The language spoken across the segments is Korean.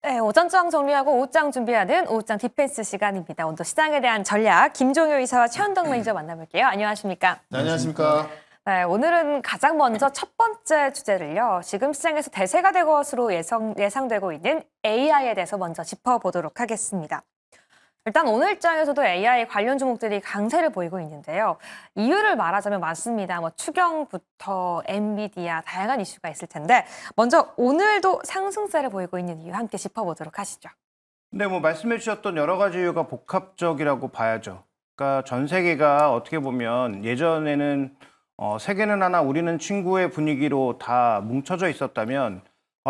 네, 오전장 정리하고 오후장 준비하는 오후장 디펜스 시간입니다. 오늘 시장에 대한 전략, 김종효 이사와 최현덕 매니저 만나볼게요. 안녕하십니까? 네, 안녕하십니까? 네, 오늘은 가장 먼저 첫 번째 주제를요. 지금 시장에서 대세가 될 것으로 예상되고 있는 AI에 대해서 먼저 짚어보도록 하겠습니다. 일단 오늘 입장에서도 AI 관련 종목들이 강세를 보이고 있는데요. 이유를 말하자면 많습니다. 추경부터 엔비디아 다양한 이슈가 있을 텐데 먼저 오늘도 상승세를 보이고 있는 이유 함께 짚어보도록 하시죠. 근데 말씀해 주셨던 여러 가지 이유가 복합적이라고 봐야죠. 그러니까 전 세계가 어떻게 보면 예전에는 세계는 하나 우리는 친구의 분위기로 다 뭉쳐져 있었다면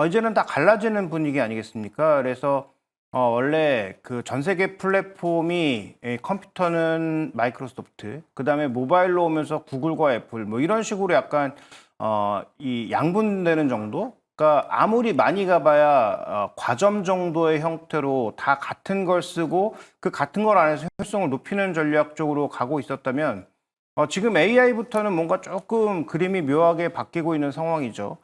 이제는 다 갈라지는 분위기 아니겠습니까? 그래서 원래 그 전 세계 플랫폼이 컴퓨터는 마이크로소프트, 그다음에 모바일로 오면서 구글과 애플 이런 식으로 약간 이 양분되는 정도? 그러니까 아무리 많이 가봐야 과점 정도의 형태로 다 같은 걸 쓰고 그 같은 걸 안에서 효율성을 높이는 전략 쪽으로 가고 있었다면 지금 AI부터는 뭔가 조금 그림이 묘하게 바뀌고 있는 상황이죠.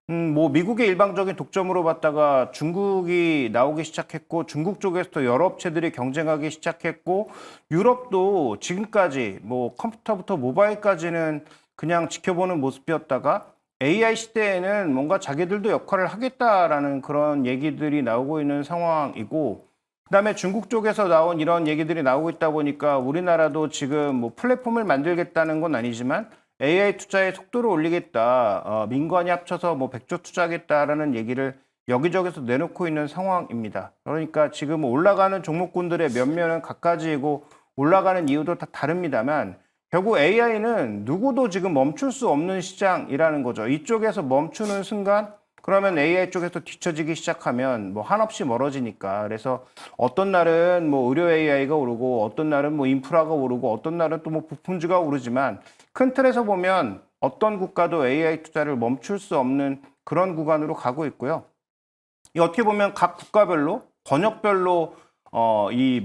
미국의 일방적인 독점으로 봤다가 중국이 나오기 시작했고 중국 쪽에서도 여러 업체들이 경쟁하기 시작했고 유럽도 지금까지 컴퓨터부터 모바일까지는 그냥 지켜보는 모습이었다가 AI 시대에는 뭔가 자기들도 역할을 하겠다라는 그런 얘기들이 나오고 있는 상황이고 그다음에 중국 쪽에서 나온 이런 얘기들이 나오고 있다 보니까 우리나라도 지금 플랫폼을 만들겠다는 건 아니지만 AI 투자의 속도를 올리겠다, 민관이 합쳐서 100조 투자하겠다라는 얘기를 여기저기서 내놓고 있는 상황입니다. 그러니까 지금 올라가는 종목군들의 면면은 각가지이고 올라가는 이유도 다 다릅니다만 결국 AI는 누구도 지금 멈출 수 없는 시장이라는 거죠. 이쪽에서 멈추는 순간 그러면 AI 쪽에서 뒤처지기 시작하면 한없이 멀어지니까. 그래서 어떤 날은 의료 AI가 오르고 어떤 날은 인프라가 오르고 어떤 날은 또 부품주가 오르지만 큰 틀에서 보면 어떤 국가도 AI 투자를 멈출 수 없는 그런 구간으로 가고 있고요. 이 어떻게 보면 각 국가별로 권역별로 이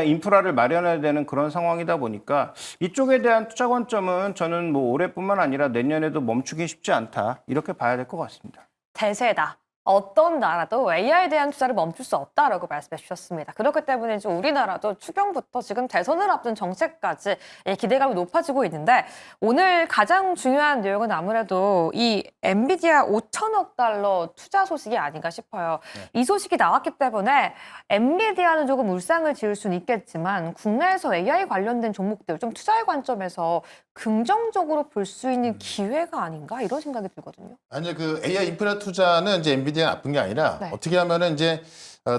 인프라를 마련해야 되는 그런 상황이다 보니까 이쪽에 대한 투자 관점은 저는 올해뿐만 아니라 내년에도 멈추기 쉽지 않다 이렇게 봐야 될 것 같습니다. 대세다. 어떤 나라도 AI에 대한 투자를 멈출 수 없다라고 말씀해 주셨습니다. 그렇기 때문에 이제 우리나라도 추경부터 지금 대선을 앞둔 정책까지 기대감이 높아지고 있는데 오늘 가장 중요한 내용은 아무래도 이 엔비디아 5천억 달러 투자 소식이 아닌가 싶어요. 네. 이 소식이 나왔기 때문에 엔비디아는 조금 울상을 지을 수는 있겠지만 국내에서 AI 관련된 종목들 좀 투자의 관점에서 긍정적으로 볼 수 있는 기회가 아닌가 이런 생각이 들거든요. 아니 그 AI 인프라 투자는 이제 엔비디아가 나쁜 게 아니라 네. 어떻게 하면은 이제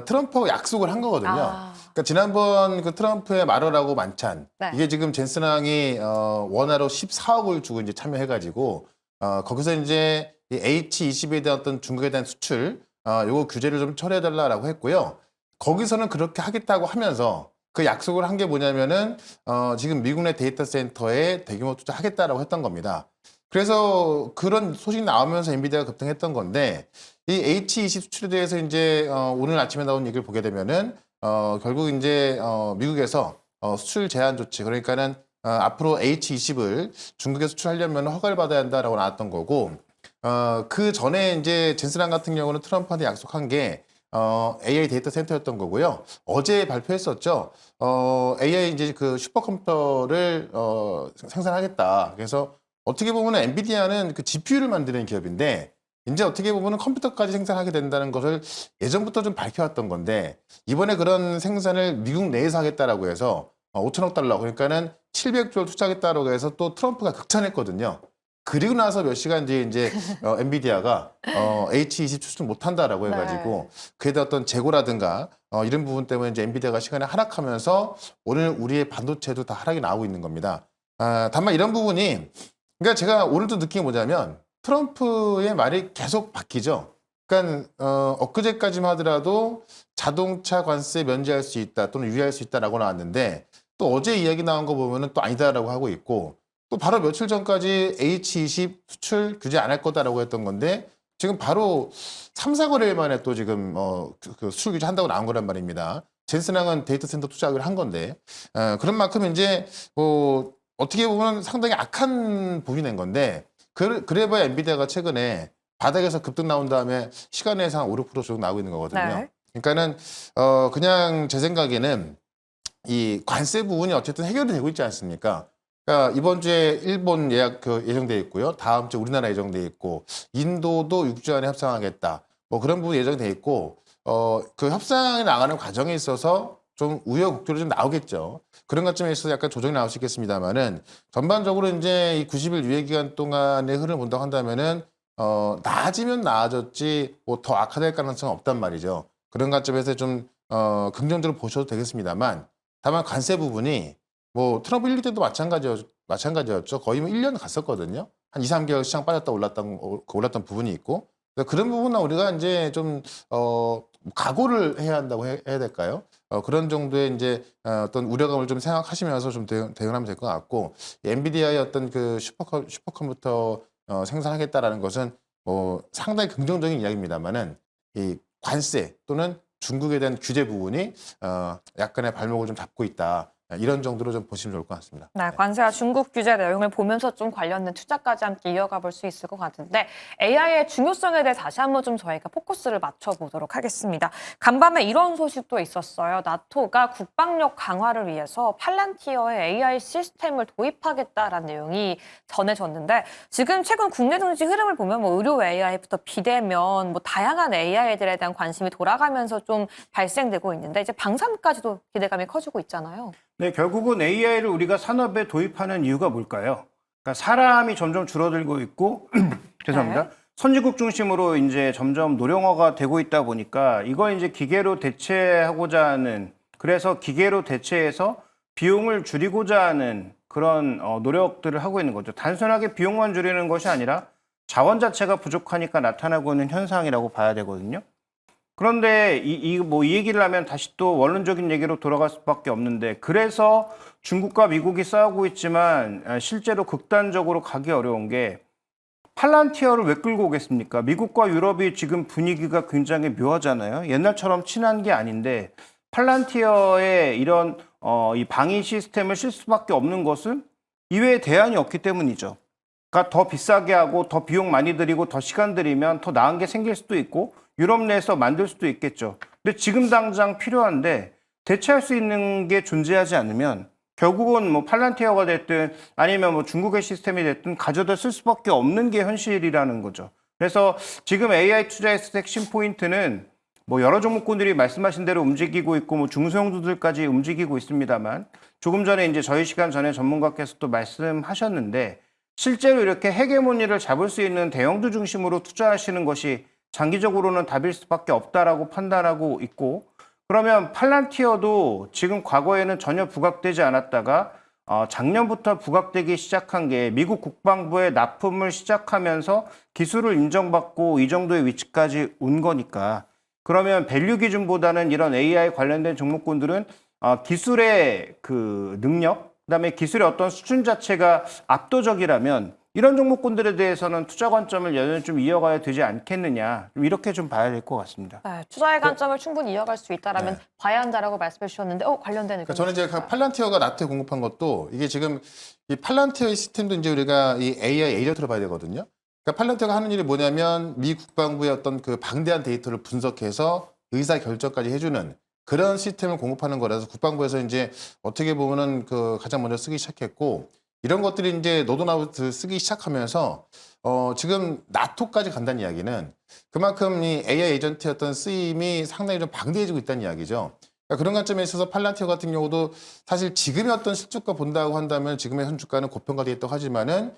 트럼프하고 약속을 한 거거든요. 그러니까 지난번 그 트럼프의 말어라고 만찬 네. 이게 지금 젠슨왕이 원화로 14억을 주고 이제 참여해가지고 거기서 이제 이 H20에 대한 어떤 중국에 대한 수출 요거 규제를 좀 철회해달라고 했고요. 거기서는 그렇게 하겠다고 하면서 그 약속을 한 게 뭐냐면은 지금 미국 내 데이터 센터에 대규모 투자하겠다라고 했던 겁니다. 그래서 그런 소식이 나오면서 엔비디아가 급등했던 건데 이 H20 수출에 대해서 이제 오늘 아침에 나온 얘기를 보게 되면은 결국 이제 미국에서 수출 제한 조치 그러니까는 앞으로 H20을 중국에 수출하려면 허가를 받아야 한다라고 나왔던 거고 그 전에 이제 젠슨왕 같은 경우는 트럼프한테 약속한 게 AI 데이터 센터였던 거고요. 어제 발표했었죠. AI 이제 그 슈퍼컴퓨터를 생산하겠다. 그래서 어떻게 보면 엔비디아는 그 GPU를 만드는 기업인데 이제 어떻게 보면 컴퓨터까지 생산하게 된다는 것을 예전부터 좀 밝혀왔던 건데 이번에 그런 생산을 미국 내에서 하겠다라고 해서 5천억 달러 그러니까는 700조를 투자하겠다라고 해서 또 트럼프가 극찬했거든요. 그리고 나서 몇 시간 뒤에 이제 엔비디아가 H20 추출 못한다라고 해가지고 그에 대한 어떤 재고라든가 이런 부분 때문에 이제 엔비디아가 시간에 하락하면서 오늘 우리의 반도체도 다 하락이 나오고 있는 겁니다. 다만 이런 부분이 그러니까 제가 오늘도 느낀 게 뭐냐면 트럼프의 말이 계속 바뀌죠. 그러니까 엊그제까지만 하더라도 자동차 관세 면제할 수 있다 또는 유예할 수 있다라고 나왔는데 또 어제 이야기 나온 거 보면은 또 아니다라고 하고 있고 또 바로 며칠 전까지 H20 수출 규제 안 할 거다라고 했던 건데 지금 바로 3, 4거래일 만에 또 지금 그 수출 규제 한다고 나온 거란 말입니다. 젠슨왕은 데이터 센터 투자하기로 한 건데 그런 만큼 이제 어떻게 보면 상당히 악한 부분이 낸 건데 그래봐야 엔비디아가 최근에 바닥에서 급등 나온 다음에 시간에서 한 5, 6% 정도 나오고 있는 거거든요. 네. 그러니까는 그냥 제 생각에는 이 관세 부분이 어쨌든 해결이 되고 있지 않습니까? 그러니까 이번 주에 일본 예정돼 있고요. 다음 주에 우리나라 예정돼 있고, 인도도 6주 안에 협상하겠다. 뭐 그런 부분 예정돼 있고, 그 협상에 나가는 과정에 있어서 좀 우여곡절이 좀 나오겠죠. 그런 것점에 있어서 약간 조정이 나올 수 있겠습니다만은 전반적으로 이제 이 90일 유예 기간 동안의 흐름을 본다고 한다면은 나아지면 나아졌지 뭐 더 악화될 가능성은 없단 말이죠. 그런 관점에서 좀 긍정적으로 보셔도 되겠습니다만, 다만 관세 부분이 뭐 트럼프 1기 때도 마찬가지였죠. 거의 뭐 1년 갔었거든요. 한 2, 3개월 시장 빠졌다 올랐던 부분이 있고, 그래서 그런 부분은 우리가 이제 좀 각오를 해야 한다고 해야 될까요? 그런 정도의 이제 어떤 우려감을 좀 생각하시면서 좀 대응하면 될 것 같고, 엔비디아의 어떤 그 슈퍼컴퓨터 생산하겠다라는 것은 뭐 상당히 긍정적인 이야기입니다만은 이 관세 또는 중국에 대한 규제 부분이 약간의 발목을 좀 잡고 있다. 이런 정도로 좀 보시면 좋을 것 같습니다. 네, 관세와 중국 규제 내용을 보면서 좀 관련된 투자까지 함께 이어가 볼 수 있을 것 같은데 AI의 중요성에 대해 다시 한번 좀 저희가 포커스를 맞춰보도록 하겠습니다. 간밤에 이런 소식도 있었어요. 나토가 국방력 강화를 위해서 팔란티어의 AI 시스템을 도입하겠다라는 내용이 전해졌는데 지금 최근 국내 정치 흐름을 보면 뭐 의료 AI부터 비대면 뭐 다양한 AI들에 대한 관심이 돌아가면서 좀 발생되고 있는데 이제 방산까지도 기대감이 커지고 있잖아요. 네, 결국은 AI를 우리가 산업에 도입하는 이유가 뭘까요? 그러니까 사람이 점점 줄어들고 있고, 죄송합니다. 네. 선진국 중심으로 이제 점점 노령화가 되고 있다 보니까 이걸 이제 기계로 대체하고자 하는, 그래서 기계로 대체해서 비용을 줄이고자 하는 그런 노력들을 하고 있는 거죠. 단순하게 비용만 줄이는 것이 아니라 자원 자체가 부족하니까 나타나고 있는 현상이라고 봐야 되거든요. 그런데 이 얘기를 하면 다시 또 원론적인 얘기로 돌아갈 수밖에 없는데, 그래서 중국과 미국이 싸우고 있지만 실제로 극단적으로 가기 어려운 게 팔란티어를 왜 끌고 오겠습니까? 미국과 유럽이 지금 분위기가 굉장히 묘하잖아요. 옛날처럼 친한 게 아닌데 팔란티어의 이런 이 방위 시스템을 쓸 수밖에 없는 것은 이외에 대안이 없기 때문이죠. 그러니까 더 비싸게 하고 더 비용 많이 들이고 더 시간 들이면 더 나은 게 생길 수도 있고 유럽 내에서 만들 수도 있겠죠. 근데 지금 당장 필요한데 대체할 수 있는 게 존재하지 않으면 결국은 뭐 팔란티어가 됐든 아니면 뭐 중국의 시스템이 됐든 가져다 쓸 수밖에 없는 게 현실이라는 거죠. 그래서 지금 AI 투자에서 핵심 포인트는 뭐 여러 종목군들이 말씀하신 대로 움직이고 있고 뭐 중소형주들까지 움직이고 있습니다만 조금 전에 이제 저희 시간 전에 전문가께서 또 말씀하셨는데 실제로 이렇게 헤게모니를 잡을 수 있는 대형주 중심으로 투자하시는 것이 장기적으로는 답일 수밖에 없다라고 판단하고 있고, 그러면 팔란티어도 지금 과거에는 전혀 부각되지 않았다가 작년부터 부각되기 시작한 게 미국 국방부의 납품을 시작하면서 기술을 인정받고 이 정도의 위치까지 온 거니까, 그러면 밸류 기준보다는 이런 AI 관련된 종목군들은 기술의 그 능력, 그다음에 기술의 어떤 수준 자체가 압도적이라면 이런 종목군들에 대해서는 투자 관점을 여전히 좀 이어가야 되지 않겠느냐, 이렇게 좀 봐야 될 것 같습니다. 네, 투자의 관점을 충분히 이어갈 수 있다라면 네. 봐야 한다라고 말씀해 주셨는데 관련된 의견. 그러니까 저는 이제 팔란티어가 나토에 공급한 것도 이게 지금 이 팔란티어의 시스템도 이제 우리가 이 AI 에이전트로 봐야 되거든요. 그러니까 팔란티어가 하는 일이 뭐냐면 미 국방부의 어떤 그 방대한 데이터를 분석해서 의사 결정까지 해주는 그런 시스템을 공급하는 거라서 국방부에서 이제 어떻게 보면은 그 가장 먼저 쓰기 시작했고, 이런 것들이 이제 노드나우트 쓰기 시작하면서 지금 나토까지 간다는 이야기는 그만큼 이 AI 에이전트였던 쓰임이 상당히 좀 방대해지고 있다는 이야기죠. 그러니까 그런 관점에 있어서 팔란티어 같은 경우도 사실 지금의 어떤 실주가 본다고 한다면 지금의 현 주가는 고평가되어 있다고 하지만은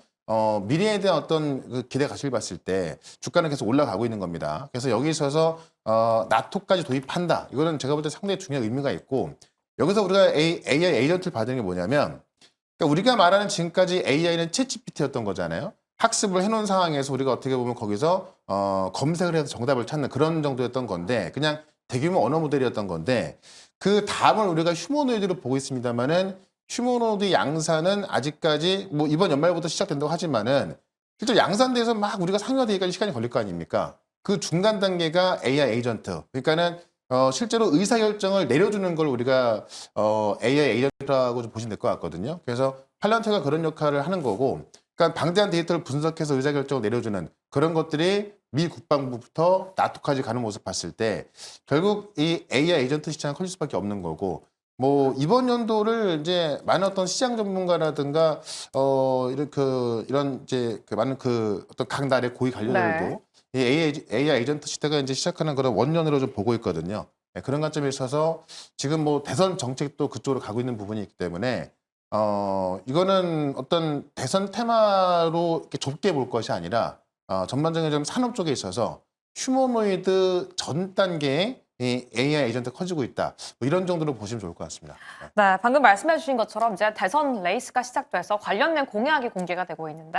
미래에 대한 어떤 그 기대 가치를 봤을 때 주가는 계속 올라가고 있는 겁니다. 그래서 여기 있어서 나토까지 도입한다. 이거는 제가 볼 때 상당히 중요한 의미가 있고, 여기서 우리가 AI 에이전트를 받는 게 뭐냐면, 그러니까 우리가 말하는 지금까지 AI는 챗GPT였던 거잖아요. 학습을 해놓은 상황에서 우리가 어떻게 보면 거기서 검색을 해서 정답을 찾는 그런 정도였던 건데, 그냥 대규모 언어 모델이었던 건데, 그 다음을 우리가 휴머노이드로 보고 있습니다만은 휴머노이드 양산은 아직까지 뭐 이번 연말부터 시작된다고 하지만은 실제 양산돼서 막 우리가 상용화되기까지 시간이 걸릴 거 아닙니까? 그 중간 단계가 AI 에이전트. 그러니까는 실제로 의사결정을 내려주는 걸 우리가 AI 에이전트라고 좀 보시면 될 것 같거든요. 그래서 팔란티어가 그런 역할을 하는 거고, 그러니까 방대한 데이터를 분석해서 의사결정을 내려주는 그런 것들이 미 국방부부터 나토까지 가는 모습 봤을 때 결국 이 AI 에이전트 시장은 커질 수밖에 없는 거고 뭐 이번 연도를 이제 많은 어떤 시장 전문가라든가 이런 이제 그 많은 그 어떤 각 나라의 고위 관료들도 이 AI 에이전트 시대가 이제 시작하는 그런 원년으로 좀 보고 있거든요. 네, 그런 관점에 있어서 지금 뭐 대선 정책도 그쪽으로 가고 있는 부분이 있기 때문에 이거는 어떤 대선 테마로 이렇게 좁게 볼 것이 아니라 전반적인 좀 산업 쪽에 있어서 휴머노이드 전 단계의 이 AI 에이전트 커지고 있다. 뭐 이런 정도로 보시면 좋을 것 같습니다. 네. 네, 방금 말씀해 주신 것처럼 이제 대선 레이스가 시작돼서 관련된 공약이 공개가 되고 있는데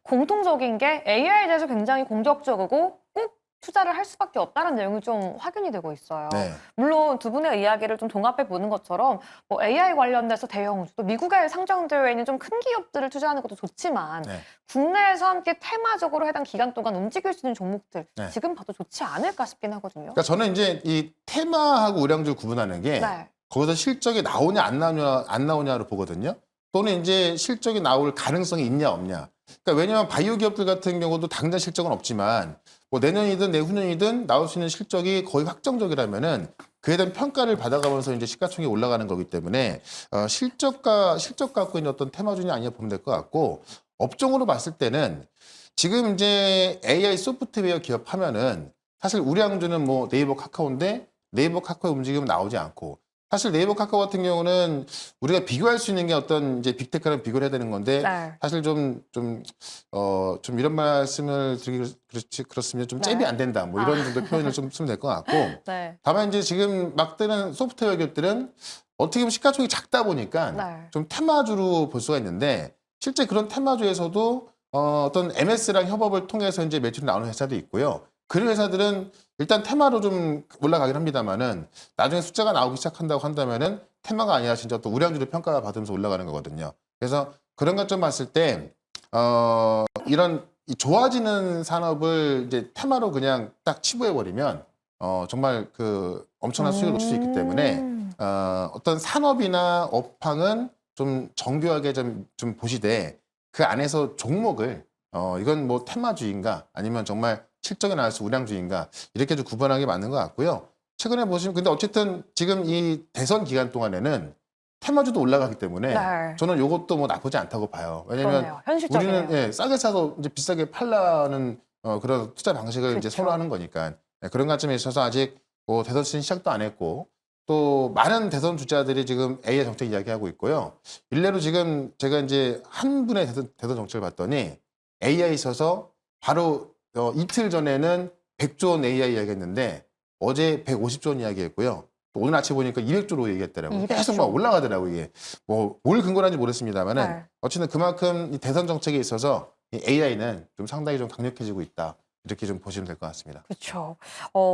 공통적인 게 AI에 대해서 굉장히 공격적이고 꼭 투자를 할 수밖에 없다는 내용이 좀 확인이 되고 있어요. 네. 물론 두 분의 이야기를 좀 종합해 보는 것처럼 뭐 AI 관련돼서 대형주, 또 미국에 상장되어 있는 좀 큰 기업들을 투자하는 것도 좋지만 네. 국내에서 함께 테마적으로 해당 기간 동안 움직일 수 있는 종목들 네. 지금 봐도 좋지 않을까 싶긴 하거든요. 그러니까 저는 이제 이 테마하고 우량주를 구분하는 게 네. 거기서 실적이 나오냐 안 나오냐로 보거든요. 또는 이제 실적이 나올 가능성이 있냐 없냐. 그러니까 왜냐하면 바이오 기업들 같은 경우도 당장 실적은 없지만 뭐 내년이든 내후년이든 나올 수 있는 실적이 거의 확정적이라면은 그에 대한 평가를 받아가면서 이제 시가총액이 올라가는 거기 때문에 실적 갖고 있는 어떤 테마주냐 아니냐 보면 될 것 같고 업종으로 봤을 때는 지금 이제 AI 소프트웨어 기업 하면은 사실 우량주는 뭐 네이버 카카오인데 네이버 카카오의 움직임은 나오지 않고 사실 네이버 카카오 같은 경우는 우리가 비교할 수 있는 게 어떤 이제 빅테크랑 비교를 해야 되는 건데 네. 사실 좀 이런 말씀을 드리기 그렇으면 좀 잽이 안 된다. 뭐 이런 정도 표현을 좀 쓰면 될 것 같고 네. 다만 이제 지금 막 뜨는 소프트웨어 기업들은 어떻게 보면 시가총액이 작다 보니까 네. 좀 테마주로 볼 수가 있는데 실제 그런 테마주에서도 어떤 MS랑 협업을 통해서 이제 매출이 나오는 회사도 있고요. 그런 회사들은 일단 테마로 좀 올라가긴 합니다만은 나중에 숫자가 나오기 시작한다고 한다면은 테마가 아니라 진짜 또 우량주로 평가받으면서 올라가는 거거든요. 그래서 그런 관점 봤을 때 이런 이 좋아지는 산업을 이제 테마로 그냥 딱 치부해 버리면 정말 그 엄청난 수익을 놓칠 수 있기 때문에 어떤 산업이나 업황은 좀 정교하게 좀 보시되 그 안에서 종목을 이건 뭐 테마주의인가 아니면 정말 실적이 나와서 우량주의인가 이렇게 좀 구분하는 게 맞는 것 같고요. 최근에 보시면 근데 어쨌든 지금 이 대선 기간 동안에는 테마주도 올라가기 때문에 네. 저는 이것도 뭐 나쁘지 않다고 봐요. 왜냐하면 그러네요. 현실적이네요. 우리는 예, 싸게 사서 이제 비싸게 팔라는 그런 투자 방식을 이제 그쵸. 선호하는 거니까 그런 관점에 있어서 아직 뭐 대선 시작도 안 했고 또 많은 대선 주자들이 지금 AI 정책 이야기하고 있고요. 일례로 지금 제가 이제 한 분의 대선 정책을 봤더니 AI 있어서 바로 이틀 전에는 100조 원 AI 이야기했는데 어제 150조 원 이야기했고요. 또 오늘 아침에 보니까 200조로 얘기했더라고요. 200조. 계속 막 올라가더라고요, 이게. 뭐 뭘 근거로 하는지 모르겠습니다만은 네. 어쨌든 그만큼 이 대선 정책에 있어서 이 AI는 좀 상당히 좀 강력해지고 있다. 이렇게 좀 보시면 될 것 같습니다. 그렇죠.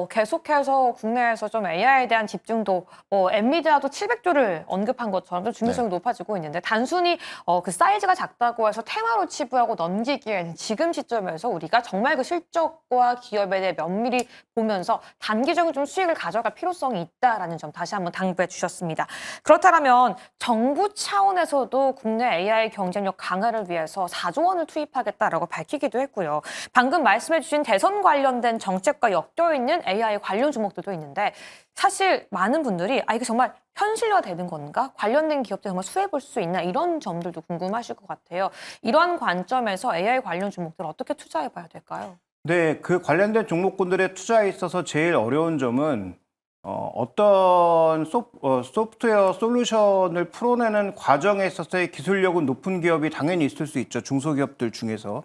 계속해서 국내에서 좀 AI에 대한 집중도, 엔비디아도 700조를 언급한 것처럼 좀 중요성이 높아지고 있는데 단순히 그 사이즈가 작다고 해서 테마로 치부하고 넘기기에는 지금 시점에서 우리가 정말 그 실적과 기업에 대해 면밀히 보면서 단기적인 좀 수익을 가져갈 필요성이 있다라는 점 다시 한번 당부해 주셨습니다. 그렇다면 정부 차원에서도 국내 AI 경쟁력 강화를 위해서 4조 원을 투입하겠다라고 밝히기도 했고요. 방금 말씀해 주신 대선 관련된 정책과 엮여 있는 AI 관련 종목들도 있는데 사실 많은 분들이 이게 정말 현실화되는 건가? 관련된 기업들 정말 수혜 볼 수 있나? 이런 점들도 궁금하실 것 같아요. 이러한 관점에서 AI 관련 종목들 어떻게 투자해 봐야 될까요? 네, 그 관련된 종목군들의 투자에 있어서 제일 어려운 점은 어떤 소프트웨어 솔루션을 풀어내는 과정에 있어서의 기술력은 높은 기업이 당연히 있을 수 있죠. 중소기업들 중에서.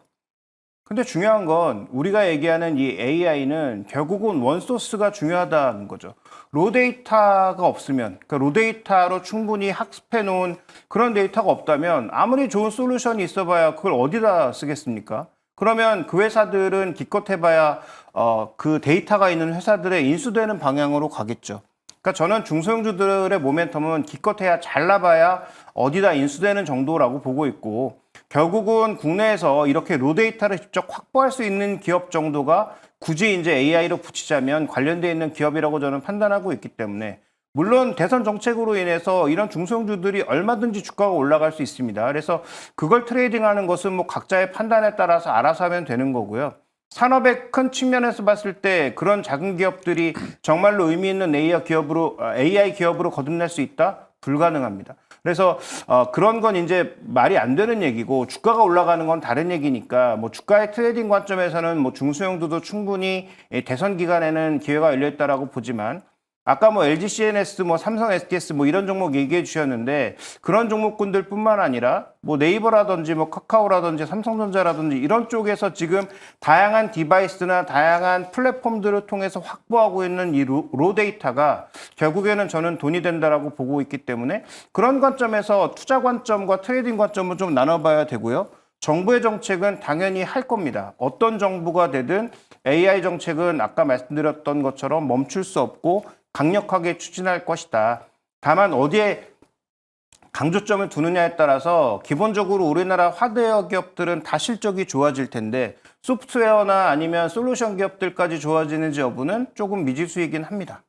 근데 중요한 건 우리가 얘기하는 이 AI는 결국은 원소스가 중요하다는 거죠. 로데이터가 없으면, 그러니까 로데이터로 충분히 학습해 놓은 그런 데이터가 없다면 아무리 좋은 솔루션이 있어봐야 그걸 어디다 쓰겠습니까? 그러면 그 회사들은 기껏 해봐야 그 데이터가 있는 회사들에 인수되는 방향으로 가겠죠. 그러니까 저는 중소형주들의 모멘텀은 기껏해야 잘나봐야 어디다 인수되는 정도라고 보고 있고 결국은 국내에서 이렇게 로데이터를 직접 확보할 수 있는 기업 정도가 굳이 이제 AI로 붙이자면 관련되어 있는 기업이라고 저는 판단하고 있기 때문에 물론 대선 정책으로 인해서 이런 중소형주들이 얼마든지 주가가 올라갈 수 있습니다. 그래서 그걸 트레이딩하는 것은 뭐 각자의 판단에 따라서 알아서 하면 되는 거고요. 산업의 큰 측면에서 봤을 때 그런 작은 기업들이 정말로 의미 있는 AI 기업으로 거듭날 수 있다? 불가능합니다. 그래서 그런 건 이제 말이 안 되는 얘기고 주가가 올라가는 건 다른 얘기니까 뭐 주가의 트레이딩 관점에서는 뭐 중소형주도 충분히 대선 기간에는 기회가 열려 있다라고 보지만 아까 뭐 LG CNS, 뭐 삼성 SDS 뭐 이런 종목 얘기해 주셨는데 그런 종목군들뿐만 아니라 뭐 네이버라든지 뭐 카카오라든지 삼성전자라든지 이런 쪽에서 지금 다양한 디바이스나 다양한 플랫폼들을 통해서 확보하고 있는 이 로 데이터가 결국에는 저는 돈이 된다라고 보고 있기 때문에 그런 관점에서 투자 관점과 트레이딩 관점을 좀 나눠봐야 되고요. 정부의 정책은 당연히 할 겁니다. 어떤 정부가 되든 AI 정책은 아까 말씀드렸던 것처럼 멈출 수 없고 강력하게 추진할 것이다. 다만 어디에 강조점을 두느냐에 따라서 기본적으로 우리나라 하드웨어 기업들은 다 실적이 좋아질 텐데 소프트웨어나 아니면 솔루션 기업들까지 좋아지는지 여부는 조금 미지수이긴 합니다.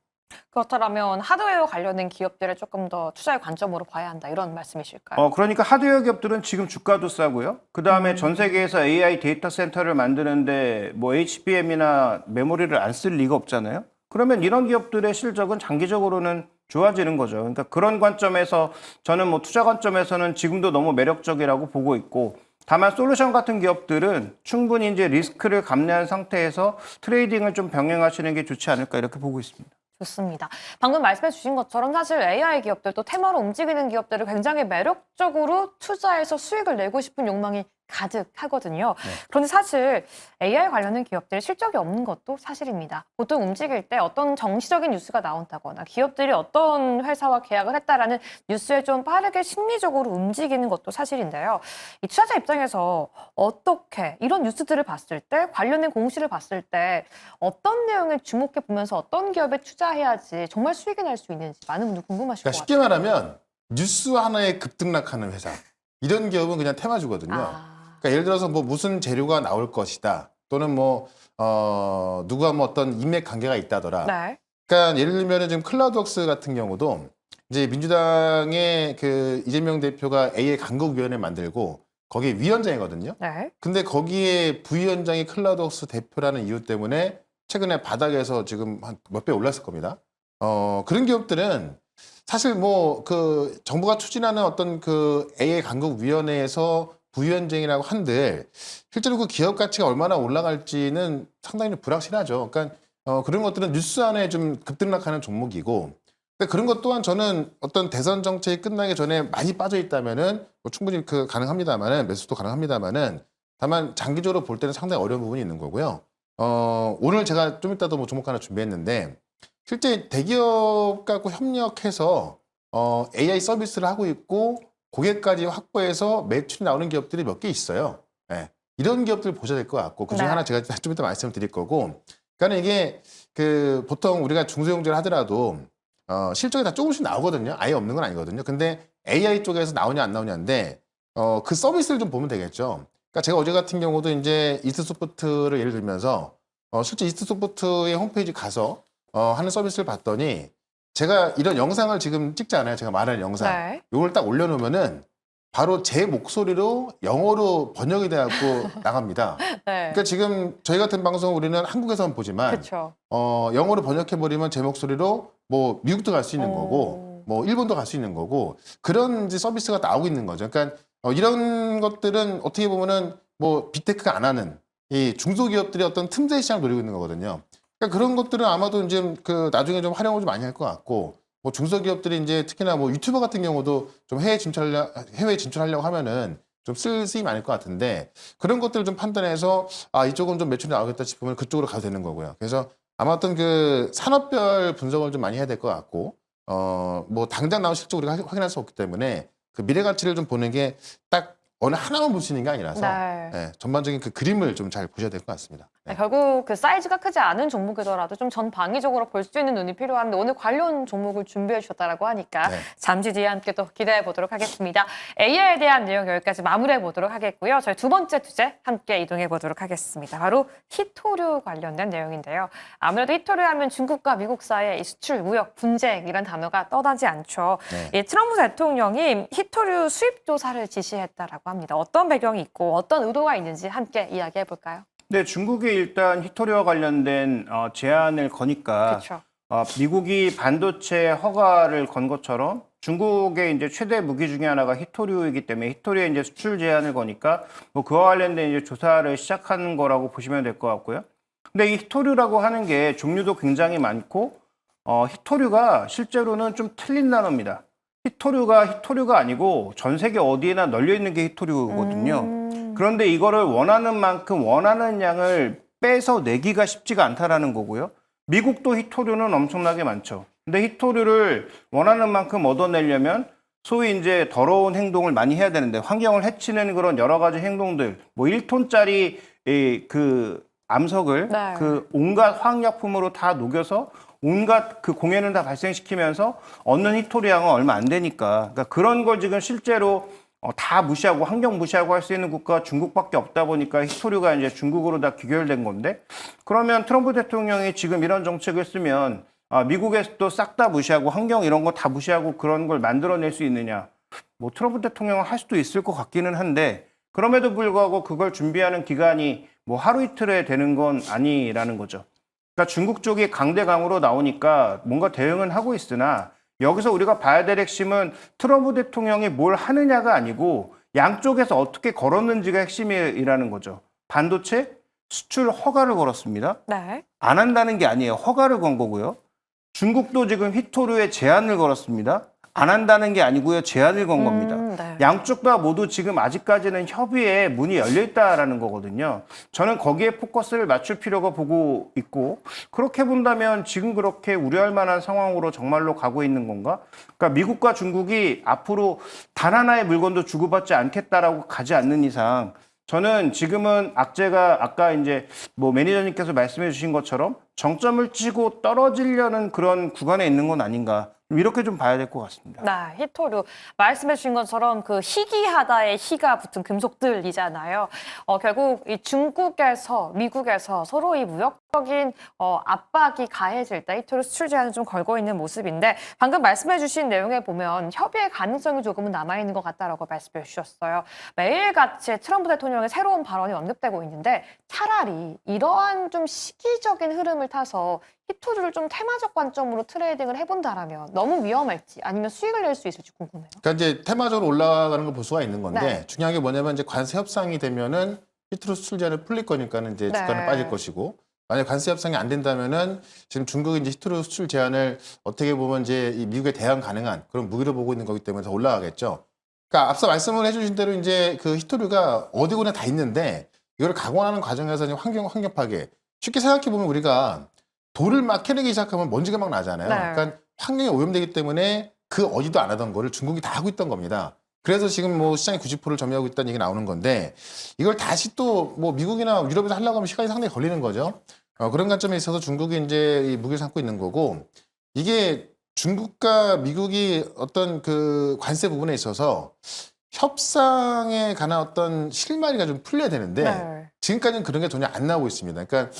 그렇다면 하드웨어 관련된 기업들을 조금 더 투자의 관점으로 봐야 한다 이런 말씀이실까요? 그러니까 하드웨어 기업들은 지금 주가도 싸고요. 그 다음에 전 세계에서 AI 데이터 센터를 만드는데 뭐 HBM이나 메모리를 안 쓸 리가 없잖아요. 그러면 이런 기업들의 실적은 장기적으로는 좋아지는 거죠. 그러니까 그런 관점에서 저는 뭐 투자 관점에서는 지금도 너무 매력적이라고 보고 있고 다만 솔루션 같은 기업들은 충분히 이제 리스크를 감내한 상태에서 트레이딩을 좀 병행하시는 게 좋지 않을까 이렇게 보고 있습니다. 좋습니다. 방금 말씀해 주신 것처럼 사실 AI 기업들 또 테마로 움직이는 기업들을 굉장히 매력적으로 투자해서 수익을 내고 싶은 욕망이 가득하거든요. 그런데 사실 AI 관련된 기업들이 실적이 없는 것도 사실입니다. 보통 움직일 때 어떤 정치적인 뉴스가 나온다거나 기업들이 어떤 회사와 계약을 했다라는 뉴스에 좀 빠르게 심리적으로 움직이는 것도 사실인데요. 이 투자자 입장에서 어떻게 이런 뉴스들을 봤을 때 관련된 공시를 봤을 때 어떤 내용을 주목해 보면서 어떤 기업에 투자해야지 정말 수익이 날 수 있는지 많은 분들 궁금하실 것 그러니까 같아요. 쉽게 말하면 뉴스 하나에 급등락하는 회사 이런 기업은 그냥 테마주거든요. 그러니까 예를 들어서 뭐 무슨 재료가 나올 것이다 또는 뭐 누가 뭐 어떤 인맥 관계가 있다더라. 네. 그러니까 예를 들면 지금 클라우드웍스 같은 경우도 이제 민주당의 그 이재명 대표가 AI 강국위원회 만들고 거기에 위원장이거든요. 네. 근데 거기에 부위원장이 클라우드웍스 대표라는 이유 때문에 최근에 바닥에서 지금 한 몇 배 올랐을 겁니다. 그런 기업들은 사실 뭐 그 정부가 추진하는 어떤 그 AI 강국위원회에서 부위원장이라고 한들 실제로 그 기업 가치가 얼마나 올라갈지는 상당히 좀 불확실하죠. 그러니까 그런 것들은 뉴스 안에 좀 급등락하는 종목이고 근데 그런 것 또한 저는 어떤 대선 정책이 끝나기 전에 많이 빠져 있다면은 뭐 충분히 그 가능합니다만은 매수도 가능합니다만은 다만 장기적으로 볼 때는 상당히 어려운 부분이 있는 거고요. 오늘 제가 좀 이따도 뭐 종목 하나 준비했는데 실제 대기업하고 협력해서 AI 서비스를 하고 있고 고객까지 확보해서 매출이 나오는 기업들이 몇 개 있어요. 네. 이런 기업들 보셔야 될 것 같고 그중에 네. 하나 제가 좀 이따 말씀을 드릴 거고 그러니까 이게 그 보통 우리가 중소형제를 하더라도 실적이 다 조금씩 나오거든요. 아예 없는 건 아니거든요. 근데 AI 쪽에서 나오냐 안 나오냐인데 그 서비스를 좀 보면 되겠죠. 그러니까 제가 어제 같은 경우도 이제 이스트소프트를 예를 들면서 실제 이스트소프트의 홈페이지 가서 하는 서비스를 봤더니 제가 이런 영상을 지금 찍지 않아요. 제가 말하는 영상. 네. 이걸 딱 올려놓으면은 바로 제 목소리로 영어로 번역이 돼갖고 나갑니다. 네. 그러니까 지금 저희 같은 방송 우리는 한국에서만 보지만 그렇죠. 영어로 번역해버리면 제 목소리로 뭐 미국도 갈 수 있는 오. 거고 뭐 일본도 갈 수 있는 거고 그런 이제 서비스가 나오고 있는 거죠. 그러니까 이런 것들은 어떻게 보면은 뭐 빅테크가 안 하는 이 중소기업들이 어떤 틈새 시장을 노리고 있는 거거든요. 그러니까 그런 것들은 아마도 이제 그 나중에 좀 활용을 좀 많이 할 것 같고 뭐 중소기업들이 이제 특히나 뭐 유튜버 같은 경우도 좀 해외 진출하려고 하면은 좀 쓸 쓰임이 많을 것 같은데 그런 것들을 좀 판단해서 이쪽은 좀 매출이 나오겠다 싶으면 그쪽으로 가도 되는 거고요. 그래서 아마 어떤 그 산업별 분석을 좀 많이 해야 될 것 같고 뭐 당장 나온 실적 우리가 확인할 수 없기 때문에 그 미래 가치를 좀 보는 게 딱 어느 하나만 볼 수 있는 게 아니라서 네. 예, 전반적인 그 그림을 좀 잘 보셔야 될 것 같습니다. 네. 결국 그 사이즈가 크지 않은 종목이더라도 좀 전방위적으로 볼 수 있는 눈이 필요한데 오늘 관련 종목을 준비해 주셨다라고 하니까 네. 잠시 뒤에 함께 또 기대해 보도록 하겠습니다. AI에 대한 내용 여기까지 마무리해 보도록 하겠고요. 저희 두 번째 주제 함께 이동해 보도록 하겠습니다. 바로 히토류 관련된 내용인데요. 아무래도 히토류 하면 중국과 미국 사이의 이 수출 무역 분쟁이라는 단어가 떠나지 않죠. 네. 이 트럼프 대통령이 히토류 수입 조사를 지시했다라고 합니다. 어떤 배경이 있고 어떤 의도가 있는지 함께 이야기해 볼까요? 네, 중국이 일단 히토리와 관련된 제한을 거니까 그렇죠. 미국이 반도체 허가를 건 것처럼 중국의 이제 최대 무기 중에 하나가 히토류이기 때문에 히토류에 이제 수출 제한을 거니까 뭐 그와 관련된 이제 조사를 시작하는 거라고 보시면 될 것 같고요. 근데 이 히토류라고 하는 게 종류도 굉장히 많고 히토류가 실제로는 좀 틀린 단어입니다. 히토류가 아니고 전 세계 어디에나 널려 있는 게 히토류거든요. 그런데 이거를 원하는 만큼 원하는 양을 빼서 내기가 쉽지가 않다라는 거고요. 미국도 히토류는 엄청나게 많죠. 근데 히토류를 원하는 만큼 얻어내려면 소위 이제 더러운 행동을 많이 해야 되는데 환경을 해치는 그런 여러 가지 행동들, 뭐 1톤짜리 그 암석을 네. 그 온갖 화학약품으로 다 녹여서 온갖 그 공해를 다 발생시키면서 얻는 히토리양은 얼마 안 되니까. 그러니까 그런 걸 지금 실제로 다 무시하고 환경 무시하고 할 수 있는 국가가 중국밖에 없다 보니까 히토류가 이제 중국으로 다 귀결된 건데, 그러면 트럼프 대통령이 지금 이런 정책을 쓰면 미국에서도 싹 다 무시하고 환경 이런 거 다 무시하고 그런 걸 만들어낼 수 있느냐? 뭐 트럼프 대통령은 할 수도 있을 것 같기는 한데, 그럼에도 불구하고 그걸 준비하는 기간이 뭐 하루 이틀에 되는 건 아니라는 거죠. 그러니까 중국 쪽이 강대강으로 나오니까 뭔가 대응은 하고 있으나, 여기서 우리가 봐야 될 핵심은 트럼프 대통령이 뭘 하느냐가 아니고 양쪽에서 어떻게 걸었는지가 핵심이라는 거죠. 반도체 수출 허가를 걸었습니다. 네. 안 한다는 게 아니에요. 허가를 건 거고요. 중국도 지금 히토류에 제한을 걸었습니다. 안 한다는 게 아니고요. 제한을 건 겁니다. 네. 양쪽 다 모두 지금 아직까지는 협의에 문이 열려 있다라는 거거든요. 저는 거기에 포커스를 맞출 필요가 보고 있고, 그렇게 본다면 지금 그렇게 우려할 만한 상황으로 정말로 가고 있는 건가? 그러니까 미국과 중국이 앞으로 단 하나의 물건도 주고받지 않겠다라고 가지 않는 이상, 저는 지금은 악재가 아까 이제 뭐 매니저님께서 말씀해 주신 것처럼 정점을 치고 떨어지려는 그런 구간에 있는 건 아닌가. 이렇게 좀 봐야 될 것 같습니다. 네, 히토류. 말씀해 주신 것처럼 그 희귀하다의 희가 붙은 금속들이잖아요. 결국 이 중국에서, 미국에서 서로 이 무역적인 압박이 가해질 때 히토류 수출 제한을 좀 걸고 있는 모습인데, 방금 말씀해 주신 내용에 보면 협의의 가능성이 조금은 남아있는 것 같다라고 말씀해 주셨어요. 매일같이 트럼프 대통령의 새로운 발언이 언급되고 있는데, 차라리 이러한 좀 시기적인 흐름을 타서 히토류를 좀 테마적 관점으로 트레이딩을 해본다라면 너무 위험할지 아니면 수익을 낼 수 있을지 궁금해요. 그러니까 이제 테마적으로 올라가는 걸 볼 수가 있는 건데 네. 중요한 게 뭐냐면 이제 관세 협상이 되면은 히토류 수출 제한을 풀릴 거니까는 이제 네. 주가는 빠질 것이고, 만약 관세 협상이 안 된다면은 지금 중국이 이제 히토류 수출 제한을 어떻게 보면 이제 이 미국에 대항 가능한 그런 무기로 보고 있는 거기 때문에 더 올라가겠죠. 그러니까 앞서 말씀을 해주신 대로 이제 그 히토류가 어디고나 다 있는데 이걸 가공하는 과정에서 이제 환경 파괴. 쉽게 생각해 보면 우리가 돌을 막 캐내기 시작하면 먼지가 막 나잖아요. 네. 그러니까 환경이 오염되기 때문에 그 어디도 안 하던 거를 중국이 다 하고 있던 겁니다. 그래서 지금 뭐 시장의 90%를 점유하고 있다는 얘기 나오는 건데, 이걸 다시 또 뭐 미국이나 유럽에서 하려고 하면 시간이 상당히 걸리는 거죠. 그런 관점에 있어서 중국이 이제 이 무기를 삼고 있는 거고, 이게 중국과 미국이 어떤 그 관세 부분에 있어서 협상에 관한 어떤 실마리가 좀 풀려야 되는데 네. 지금까지는 그런 게 전혀 안 나오고 있습니다. 그러니까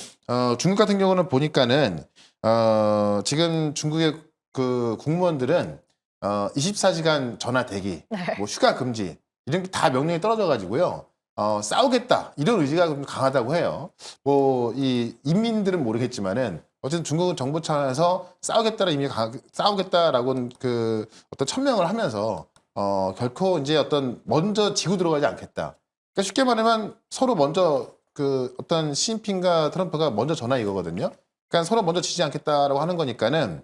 중국 같은 경우는 보니까는 지금 중국의 그 국무원들은 24시간 전화 대기, 네. 뭐 휴가 금지 이런 게 다 명령이 떨어져 가지고요. 싸우겠다 이런 의지가 좀 강하다고 해요. 뭐 이 인민들은 모르겠지만은 어쨌든 중국은 정부 차원에서 싸우겠다는 의미가 싸우겠다라고 그 어떤 천명을 하면서 결코 이제 어떤 먼저 지고 들어가지 않겠다. 그러니까 쉽게 말하면 서로 먼저 그 어떤 시진핑과 트럼프가 먼저 전화 이거거든요. 그러니까 서로 먼저 지지 않겠다라고 하는 거니까는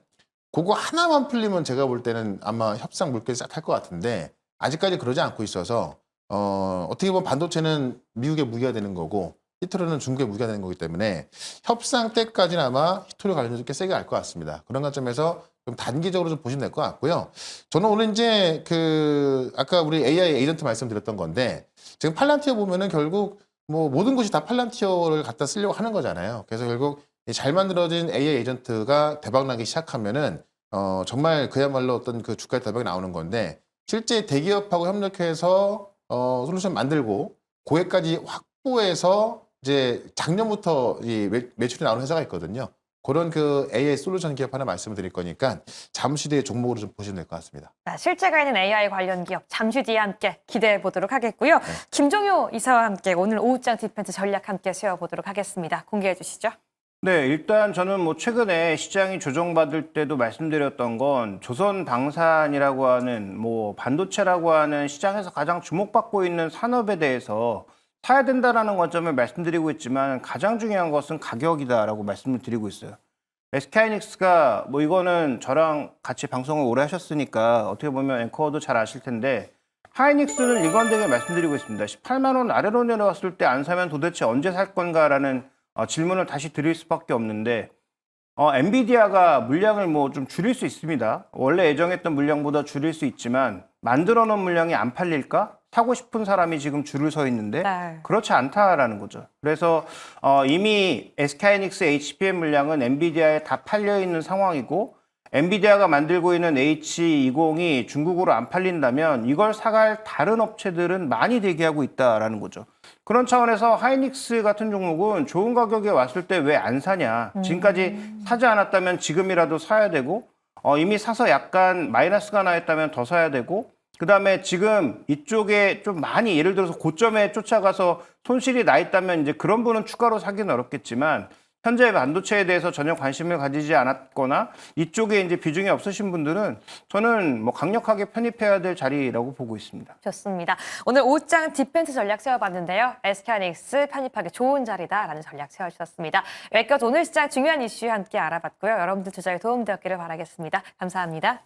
그거 하나만 풀리면 제가 볼 때는 아마 협상 물결이 싹 탈 것 같은데 아직까지 그러지 않고 있어서 어떻게 보면 반도체는 미국의 무기가 되는 거고 히토류는 중국의 무기가 되는 거기 때문에 협상 때까지는 아마 히토류 관련해서 꽤 세게 갈 것 같습니다. 그런 관점에서 좀 단기적으로 좀 보시면 될 것 같고요. 저는 오늘 이제 그 아까 우리 AI 에이전트 말씀드렸던 건데 지금 팔란티어 보면은 결국 뭐 모든 곳이 다 팔란티어를 갖다 쓰려고 하는 거잖아요. 그래서 결국 이 잘 만들어진 AI 에이전트가 대박나기 시작하면은 정말 그야말로 어떤 그 주가의 대박이 나오는 건데 실제 대기업하고 협력해서 솔루션 만들고 고객까지 확보해서 이제 작년부터 이 매출이 나오는 회사가 있거든요. 그런 그 AI 솔루션 기업 하나 말씀을 드릴 거니까 잠시 뒤에 종목으로 좀 보시면 될 것 같습니다. 자, 실제가 있는 AI 관련 기업 잠시 뒤에 함께 기대해 보도록 하겠고요. 김종효 이사와 함께 오늘 오후장 디펜스 전략 함께 세워보도록 하겠습니다. 공개해 주시죠. 네, 일단 저는 뭐 최근에 시장이 조정받을 때도 말씀드렸던 건 조선방산이라고 하는 뭐 반도체라고 하는 시장에서 가장 주목받고 있는 산업에 대해서 사야 된다라는 관점을 말씀드리고 있지만 가장 중요한 것은 가격이다라고 말씀을 드리고 있어요. SK하이닉스가 뭐 이거는 저랑 같이 방송을 오래 하셨으니까 어떻게 보면 앵커도 잘 아실 텐데 하이닉스는 일관되게 말씀드리고 있습니다. 18만 원 아래로 내려왔을 때 안 사면 도대체 언제 살 건가라는 질문을 다시 드릴 수밖에 없는데 엔비디아가 물량을 뭐 좀 줄일 수 있습니다. 원래 예정했던 물량보다 줄일 수 있지만 만들어 놓은 물량이 안 팔릴까? 사고 싶은 사람이 지금 줄을 서 있는데 네. 그렇지 않다라는 거죠. 그래서 이미 SK하이닉스 HBM 물량은 엔비디아에 다 팔려 있는 상황이고 엔비디아가 만들고 있는 H20이 중국으로 안 팔린다면 이걸 사갈 다른 업체들은 많이 대기하고 있다라는 거죠. 그런 차원에서 하이닉스 같은 종목은 좋은 가격에 왔을 때 왜 안 사냐. 지금까지 사지 않았다면 지금이라도 사야 되고 이미 사서 약간 마이너스가 나 있다면 더 사야 되고 그다음에 지금 이쪽에 좀 많이 예를 들어서 고점에 쫓아가서 손실이 나 있다면 이제 그런 분은 추가로 사기는 어렵겠지만 현재 반도체에 대해서 전혀 관심을 가지지 않았거나 이쪽에 이제 비중이 없으신 분들은 저는 뭐 강력하게 편입해야 될 자리라고 보고 있습니다. 좋습니다. 오늘 오후장 디펜스 전략 세워봤는데요. SK하이닉스 편입하기 좋은 자리다라는 전략 세워주셨습니다. 여기까지 오늘 시장 중요한 이슈 함께 알아봤고요. 여러분들 투자에 도움되었기를 바라겠습니다. 감사합니다.